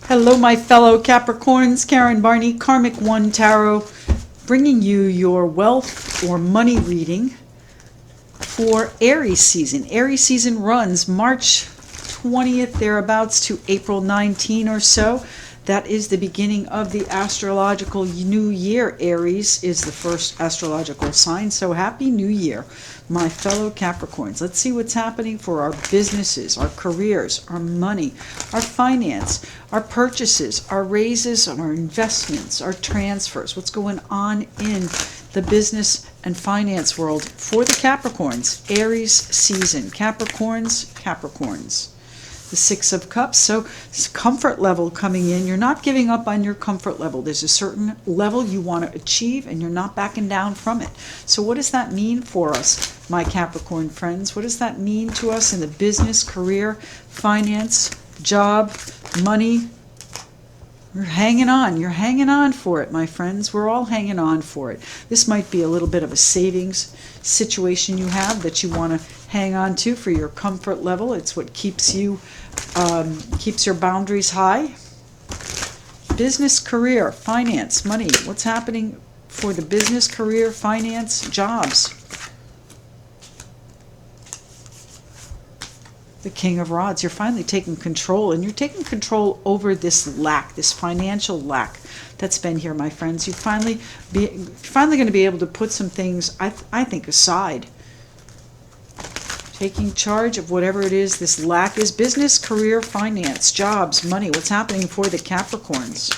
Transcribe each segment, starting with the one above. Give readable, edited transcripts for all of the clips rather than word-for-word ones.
Hello, my fellow Capricorns. Karen Barney, Karmic One Tarot, bringing you your wealth or money reading for Aries season. Aries season runs March 20th, thereabouts, to April 19 or so. That is the beginning of the astrological new year. Aries is the first astrological sign, so happy new year, my fellow Capricorns. Let's see what's happening for our businesses, our careers, our money, our finance, our purchases, our raises, our investments, our transfers. What's going on in the business and finance world for the Capricorns? Aries season. Capricorns. The Six of Cups. So comfort level coming in. You're not giving up on your comfort level. There's a certain level you want to achieve and you're not backing down from it. So what does that mean for us, my Capricorn friends? What does that mean to us in the business, career, finance, job, money? You're hanging on. You're hanging on for it, my friends. We're all hanging on for it. This might be a little bit of a savings situation you have that you want to hang on to for your comfort level. It's what keeps you, keeps your boundaries high. Business, career, finance, money. What's happening for the business, career, finance, jobs? The King of Rods. You're finally taking control, and you're taking control over this lack, this financial lack that's been here, my friends. You're finally going to be able to put some things, I think, aside. Taking charge of whatever it is this lack is. Business, career, finance, jobs, money. What's happening for the Capricorns?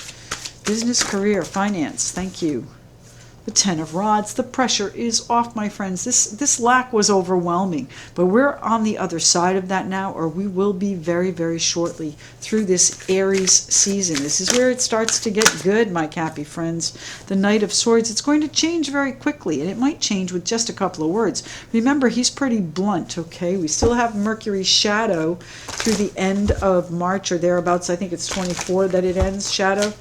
Business, career, finance. Thank you. The Ten of Rods. The pressure is off, my friends. This lack was overwhelming, but we're on the other side of that now, or we will be very, very shortly through this Aries season. This is where it starts to get good, my Cappy friends. The Knight of Swords. It's going to change very quickly, and it might change with just a couple of words. Remember, he's pretty blunt, okay? We still have Mercury's shadow through the end of March or thereabouts. I think it's 24 that it ends, shadow.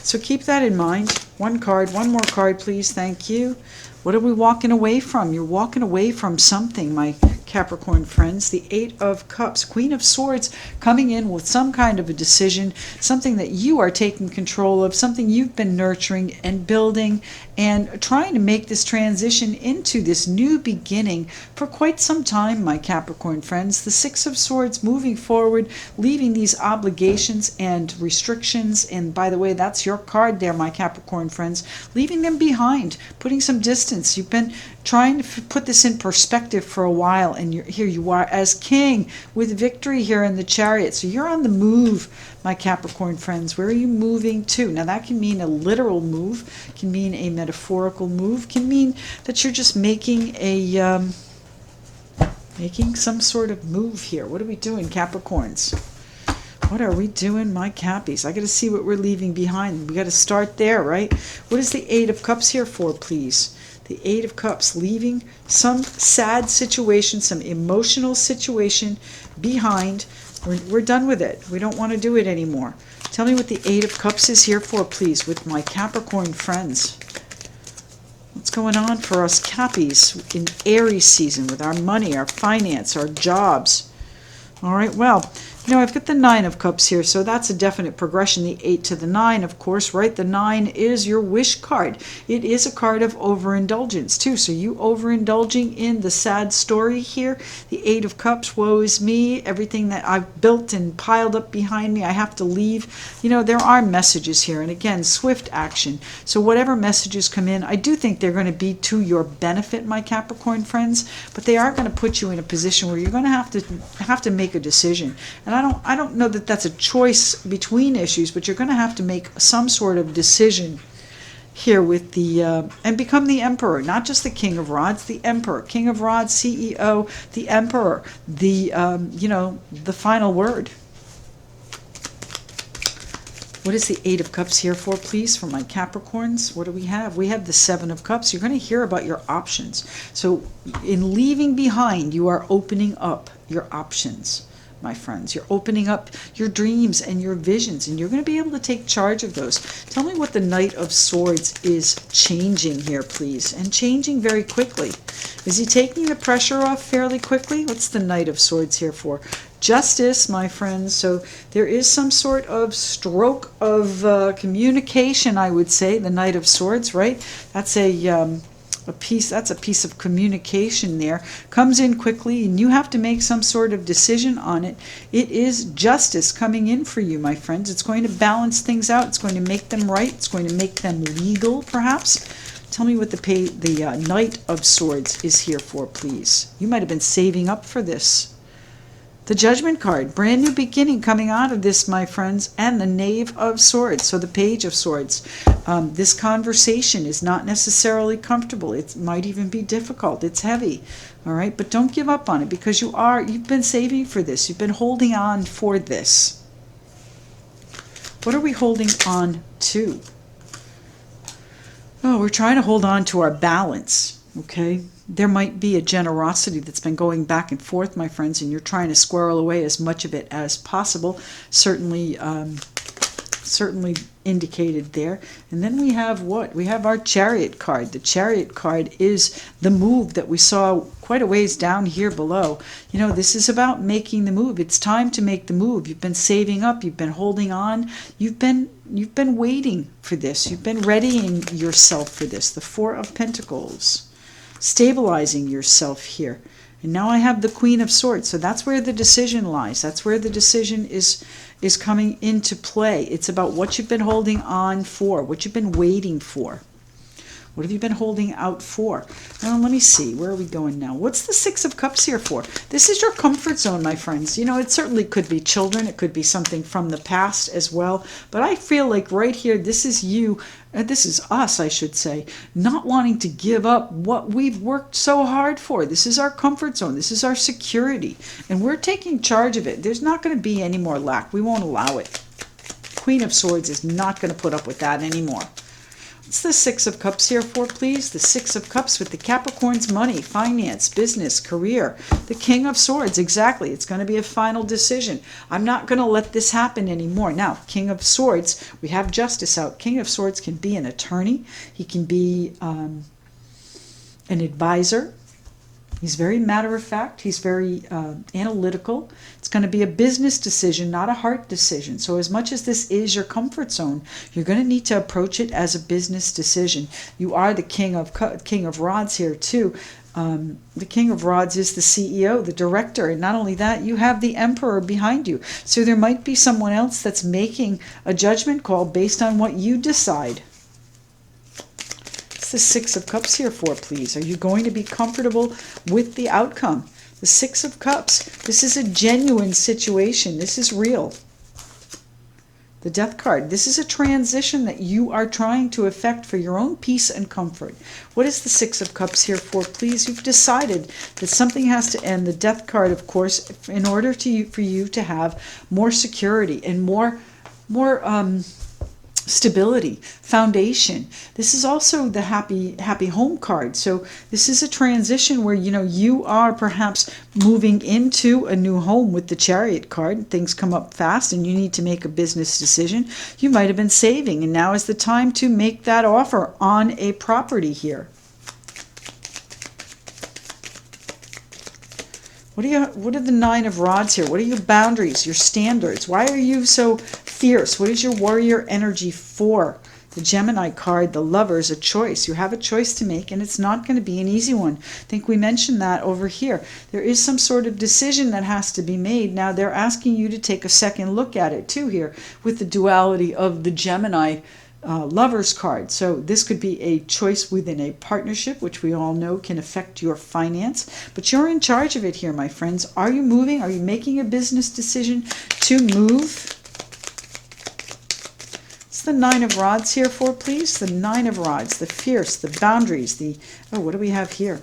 So keep that in mind. One card, one more card, please. Thank you. What are we walking away from? You're walking away from something, my Capricorn friends. The Eight of Cups, Queen of Swords, coming in with some kind of a decision, something that you are taking control of, something you've been nurturing and building and trying to make this transition into this new beginning for quite some time, my Capricorn friends. The Six of Swords moving forward, leaving these obligations and restrictions, and by the way, that's your card there, my Capricorn friends, leaving them behind, putting some distance. You've been trying to put this in perspective for a while, and here you are as king with victory here in the Chariot. So you're on the move, my Capricorn friends. Where are you moving to? Now that can mean a literal move, can mean a metaphorical move, can mean that you're just making a making some sort of move here. What are we doing, Capricorns? What are we doing, my Cappies? I got to see what we're leaving behind. We got to start there, right? What is the Eight of Cups here for, please? The Eight of Cups, leaving some sad situation, some emotional situation behind. We're done with it. We don't want to do it anymore. Tell me what the Eight of Cups is here for, please, with my Capricorn friends. What's going on for us Cappies in Aries season with our money, our finance, our jobs? All right, well, you know, I've got the Nine of Cups here, so that's a definite progression. The 8 to the 9, of course, right? The 9 is your wish card. It is a card of overindulgence, too. So you overindulging in the sad story here. The 8 of Cups, woe is me. Everything that I've built and piled up behind me, I have to leave. You know, there are messages here. And again, swift action. So whatever messages come in, I do think they're going to be to your benefit, my Capricorn friends. But they are going to put you in a position where you're going to have to make a decision. And I don't know that that's a choice between issues, but you're going to have to make some sort of decision here with the, and become the Emperor, not just the King of Rods, the Emperor. King of Rods, CEO, the Emperor, the, you know, the final word. What is the Eight of Cups here for, please, for my Capricorns? What do we have? We have the Seven of Cups. You're going to hear about your options. So in leaving behind, you are opening up your options. my friends. You're opening up your dreams and your visions, and you're going to be able to take charge of those. Tell me what the Knight of Swords is changing here, please, and changing very quickly. Is he taking the pressure off fairly quickly? What's the Knight of Swords here for? Justice, my friends. So there is some sort of stroke of communication, I would say. The Knight of Swords, right? That's a piece. That's a piece of communication there. Comes in quickly, and you have to make some sort of decision on it. It is justice coming in for you, my friends. It's going to balance things out. It's going to make them right. It's going to make them legal, perhaps. Tell me what the Knight of Swords is here for, please. You might have been saving up for this. The Judgment card, brand new beginning coming out of this, my friends, and the Knave of Swords, so the Page of Swords. This conversation is not necessarily comfortable. It might even be difficult. It's heavy, all right? But don't give up on it, because you've been saving for this. You've been holding on for this. What are we holding on to? Oh, we're trying to hold on to our balance, okay? There might be a generosity that's been going back and forth, my friends, and you're trying to squirrel away as much of it as possible. Certainly indicated there. And then we have what? We have our Chariot card. The Chariot card is the move that we saw quite a ways down here below. You know, this is about making the move. It's time to make the move. You've been saving up. You've been holding on. You've been waiting for this. You've been readying yourself for this. The Four of Pentacles. Stabilizing yourself here. And now I have the Queen of Swords. So that's where the decision lies. That's where the decision is coming into play. It's about what you've been holding on for, what you've been waiting for. What have you been holding out for? Well, let me see. Where are we going now? What's the Six of Cups here for? This is your comfort zone, my friends. You know, it certainly could be children. It could be something from the past as well. But I feel like right here, this is you. This is us, I should say, not wanting to give up what we've worked so hard for. This is our comfort zone. This is our security. And we're taking charge of it. There's not going to be any more lack. We won't allow it. Queen of Swords is not going to put up with that anymore. What's the Six of Cups here for, please? The Six of Cups with the Capricorn's money, finance, business, career. The King of Swords, exactly. It's going to be a final decision. I'm not going to let this happen anymore. Now, King of Swords, we have justice out. King of Swords can be an attorney. He can be an advisor. He's very matter-of-fact. He's very analytical. It's going to be a business decision, not a heart decision. So as much as this is your comfort zone, you're going to need to approach it as a business decision. You are the King of Rods here, too. The King of Rods is the CEO, the director. And not only that, you have the Emperor behind you. So there might be someone else that's making a judgment call based on what you decide. The Six of Cups here for, please? Are you going to be comfortable with the outcome? The Six of Cups. This is a genuine situation. This is real. The Death card. This is a transition that you are trying to effect for your own peace and comfort. What is the Six of Cups here for, please? You've decided that something has to end. The Death card, of course, in order for you to have more security and more stability, foundation. This is also the happy home card. So this is a transition where, you know, you are perhaps moving into a new home with the Chariot card. Things come up fast and you need to make a business decision. You might have been saving, and now is the time to make that offer on a property here. What are the Nine of Rods here? What are your boundaries, your standards? Why are you so fierce? What is your warrior energy for? The Gemini card, the Lovers, a choice. You have a choice to make, and it's not going to be an easy one. I think we mentioned that over here. There is some sort of decision that has to be made. Now, they're asking you to take a second look at it, too, here, with the duality of the Gemini Lovers card. So this could be a choice within a partnership, which we all know can affect your finance. But you're in charge of it here, my friends. Are you moving? Are you making a business decision to move? What's the Nine of Rods here for, please? The Nine of Rods, the fierce, the boundaries, what do we have here?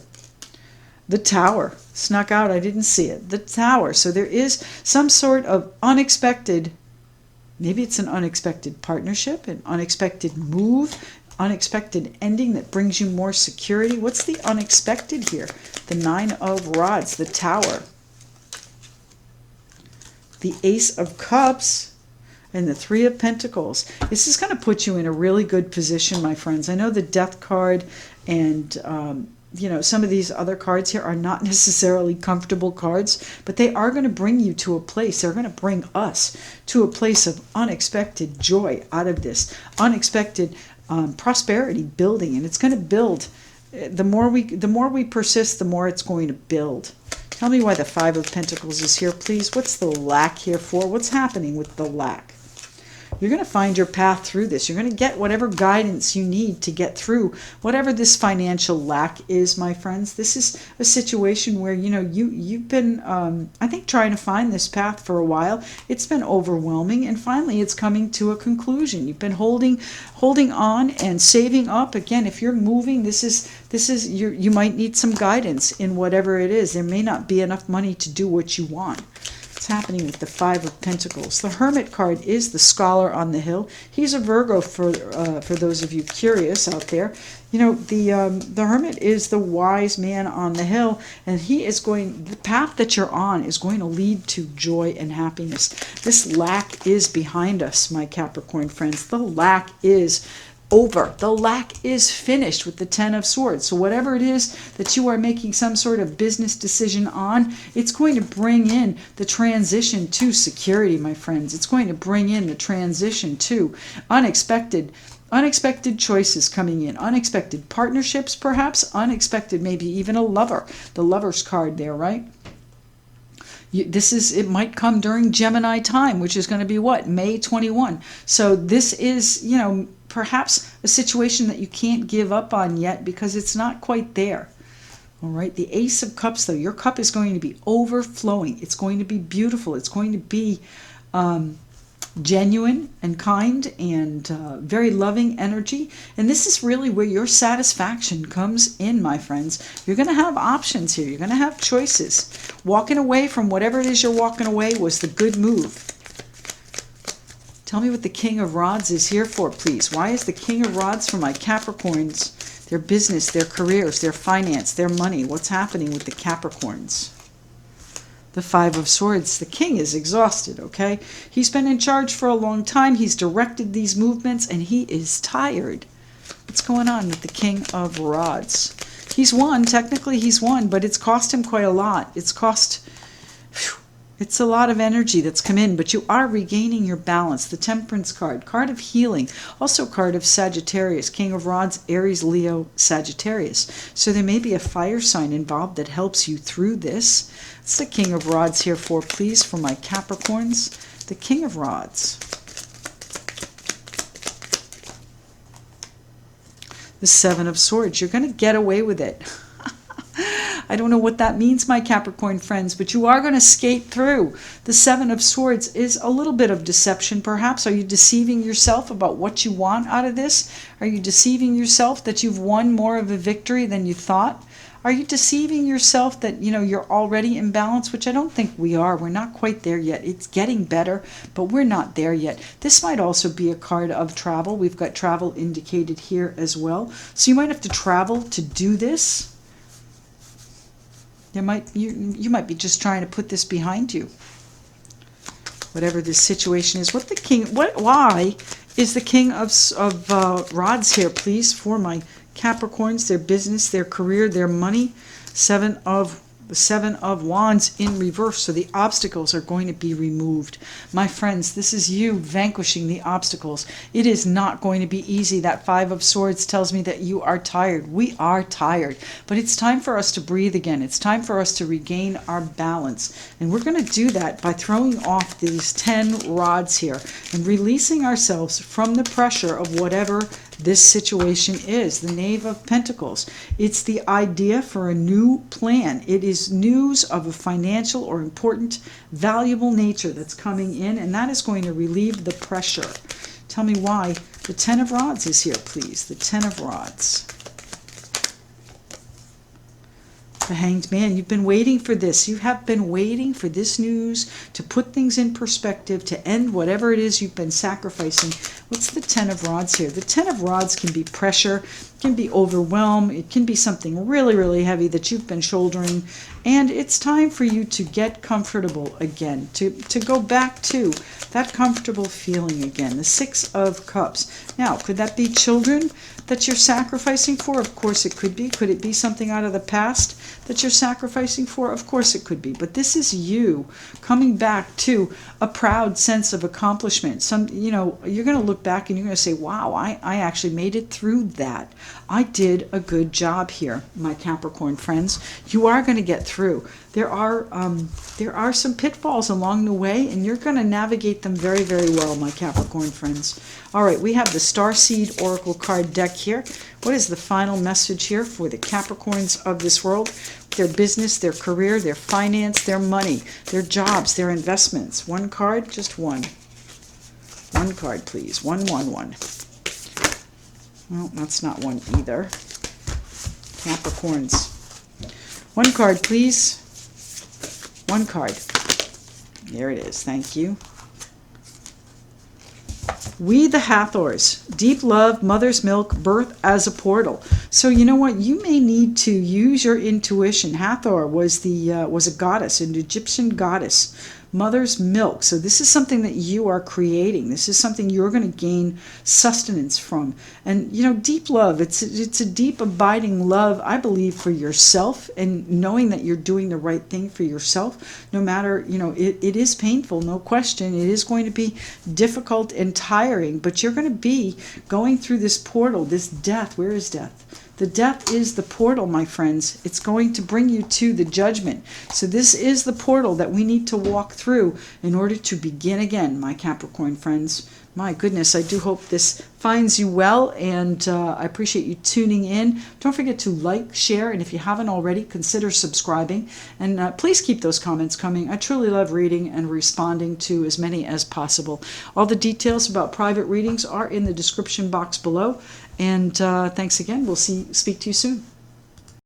The Tower. Snuck out, I didn't see it. The Tower. So there is some sort of unexpected. Maybe it's an unexpected partnership, an unexpected move, unexpected ending that brings you more security. What's the unexpected here? The Nine of Rods, the Tower. the Ace of Cups, and the Three of Pentacles. This is going to put you in a really good position, my friends. I know the Death card and you know, some of these other cards here are not necessarily comfortable cards, but they are going to bring you to a place. They're going to bring us to a place of unexpected joy out of this, unexpected prosperity building, and it's going to build. The more we persist, the more it's going to build. Tell me why the Five of Pentacles is here, please. What's the lack here for? What's happening with the lack? You're going to find your path through this. You're going to get whatever guidance you need to get through whatever this financial lack is, my friends. This is a situation where, you know, you've been, I think, trying to find this path for a while. It's been overwhelming, and finally it's coming to a conclusion. You've been holding on and saving up. Again, if you're moving, this is you might need some guidance in whatever it is. There may not be enough money to do what you want. What's happening with the Five of Pentacles? The Hermit card is the scholar on the hill. He's a Virgo for those of you curious out there. You know, the Hermit is the wise man on the hill, and he is going, the path that you're on is going to lead to joy and happiness. This lack is behind us, my Capricorn friends. The lack is over. The lack is finished with the Ten of Swords. So whatever it is that you are making some sort of business decision on, it's going to bring in the transition to security, my friends. It's going to bring in the transition to unexpected choices coming in, unexpected partnerships, perhaps unexpected, maybe even a lover. The Lover's card there, right? It might come during Gemini time, which is going to be what? May 21. So this is, you know, perhaps a situation that you can't give up on yet because it's not quite there. All right, the Ace of Cups, though, your cup is going to be overflowing. It's going to be beautiful. It's going to be genuine and kind and very loving energy. And this is really where your satisfaction comes in, my friends. You're going to have options here. You're going to have choices. Walking away from whatever it is you're walking away was the good move. Tell me what the King of Rods is here for, please. Why is the King of Rods for my Capricorns? Their business, their careers, their finance, their money. What's happening with the Capricorns? The Five of Swords. The King is exhausted, okay? He's been in charge for a long time. He's directed these movements, and he is tired. What's going on with the King of Rods? He's won. Technically, he's won, but it's cost him quite a lot. It's a lot of energy that's come in, but you are regaining your balance. The Temperance card, card of healing, also card of Sagittarius, King of Rods, Aries, Leo, Sagittarius. So there may be a fire sign involved that helps you through this. It's the King of Rods here for, please, for my Capricorns. The King of Rods. The Seven of Swords. You're going to get away with it. I don't know what that means, my Capricorn friends, but you are going to skate through. The Seven of Swords is a little bit of deception, perhaps. Are you deceiving yourself about what you want out of this? Are you deceiving yourself that you've won more of a victory than you thought? Are you deceiving yourself that, you know, you're already in balance, which I don't think we are. We're not quite there yet. It's getting better, but we're not there yet. This might also be a card of travel. We've got travel indicated here as well. So you might have to travel to do this. You might be just trying to put this behind you. Whatever this situation is. Why is the King of Rods here, please, for my Capricorns, their business, their career, their money? The Seven of Wands in reverse, so the obstacles are going to be removed. My friends, this is you vanquishing the obstacles. It is not going to be easy. That Five of Swords tells me that you are tired. We are tired, but it's time for us to breathe again. It's time for us to regain our balance, and we're going to do that by throwing off these 10 rods here and releasing ourselves from the pressure of whatever this situation is. The Knave of Pentacles. It's the idea for a new plan. It is news of a financial or important, valuable nature that's coming in, and that is going to relieve the pressure. Tell me why the Ten of Rods is here, please. The Ten of Rods. The Hanged Man. You've been waiting for this. You have been waiting for this news to put things in perspective, to end whatever it is you've been sacrificing. What's the Ten of Rods here? The Ten of Rods can be pressure. It can be overwhelm. It can be something really, really heavy that you've been shouldering. And it's time for you to get comfortable again, to go back to that comfortable feeling again. The Six of Cups. Now, could that be children that you're sacrificing for? Of course it could be. Could it be something out of the past that you're sacrificing for? Of course it could be. But this is you coming back to a proud sense of accomplishment. You're going to look back and you're going to say, wow, I actually made it through that. I did a good job here, my Capricorn friends. You are going to get through. There are some pitfalls along the way, and you're going to navigate them very, very well, my Capricorn friends. All right, we have the Starseed Oracle card deck here. What is the final message here for the Capricorns of this world? Their business, their career, their finance, their money, their jobs, their investments. One card, just one. One card, please. 111. Well, that's not one either. Capricorns. One card, please. One card. There it is. Thank you. We the Hathors. Deep love, mother's milk, birth as a portal. So you know what? You may need to use your intuition. Hathor was a goddess, an Egyptian goddess. Mother's milk. So this is something that you are creating. This is something you're going to gain sustenance from. And deep love. It's a deep, abiding love, I believe, for yourself, and knowing that you're doing the right thing for yourself. No matter, it is painful, no question. It is going to be difficult and tiring, but you're going to be going through this portal, this death. Where is death? The death is the portal, my friends. It's going to bring you to the judgment. So this is the portal that we need to walk through in order to begin again, my Capricorn friends. My goodness, I do hope this finds you well, and I appreciate you tuning in. Don't forget to like, share, and if you haven't already, consider subscribing. And please keep those comments coming. I truly love reading and responding to as many as possible. All the details about private readings are in the description box below. And thanks again. We'll speak to you soon.